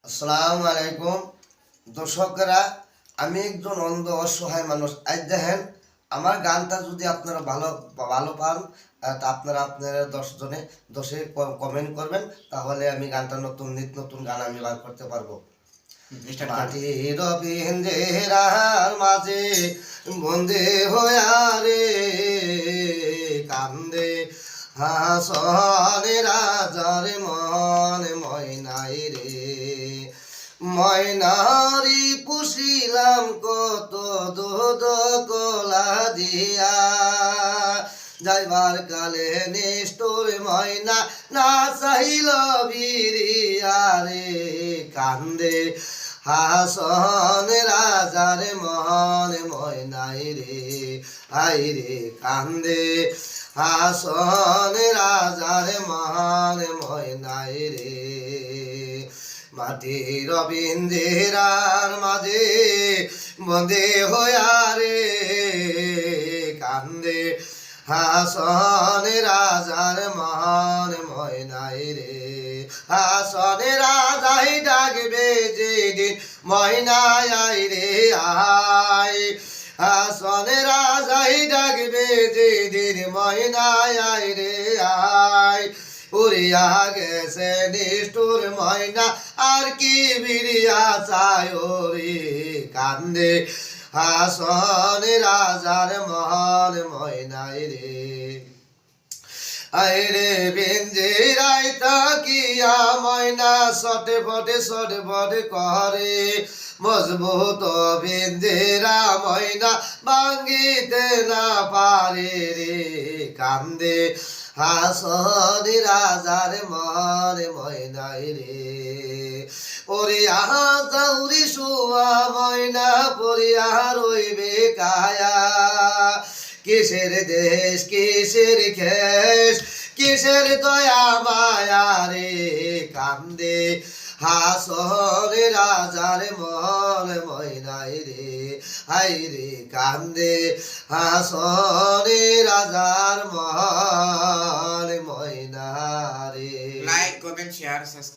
আসসালামু আলাইকুম দর্শকরা, আমি একজন অন্ধ অসহায় মানুষ। আজ দেখেন আমার গানটা যদি আপনারা ভালো ভালো পান, তা আপনারা 10 জনে কমেন্ট করবেন, তাহলে আমি গানটা নিত্য নতুন গান আমি বার করতে পারবো। মাটির পিঞ্জরার মাঝে বন্দে হইয়া রে কান্দে হাসনে রাজার মন ময়নাই রে ময়নারি পুষিলাম কত দুধ কলা দিয়া যাইবার কালে নিষ্ঠুর ময়না না চাহিল বিরিয়া রে কান্দে হাসন রাজার মন ময়নাই রে আই রে কান্দে হাসন রাজার মন ময়নাই রে মাটির পিঞ্জরার মাঝে বন্দে হইয়া রে কান্দে হাসন রাজার মন ময়নাই রে হাসন রাজাই ডাকবে যেদিন ময়নাই আই রে আই হাসন রাজাই ডাকবে যেদিন ময়নাই আই রে আই উড়িয়া গেছে নিষ্ঠুর ময়না আর কি বিরিয়া চায় রে কান্দে হাসন রাজার মন ময়নাই রে আইরে পিঞ্জরায় তাকিয়া ময়না সটে ফটে করে মজবুত পিঞ্জরা ময়না ভাঙ্গিতে না পারে রে কান্দে হাসন রাজার মন ময়নাই রে পরিয়া গৌরী শুয়া ময়না পরিয়া রইবে কায়া কিসের দেশ কিসের খেস কিসের দয়া মায়া রে কান্দে হাসন রাজার মন ময়নাই রে হাই রে কান্দে হাসন রাজার মন ময়না রে। Like comment share subscribe.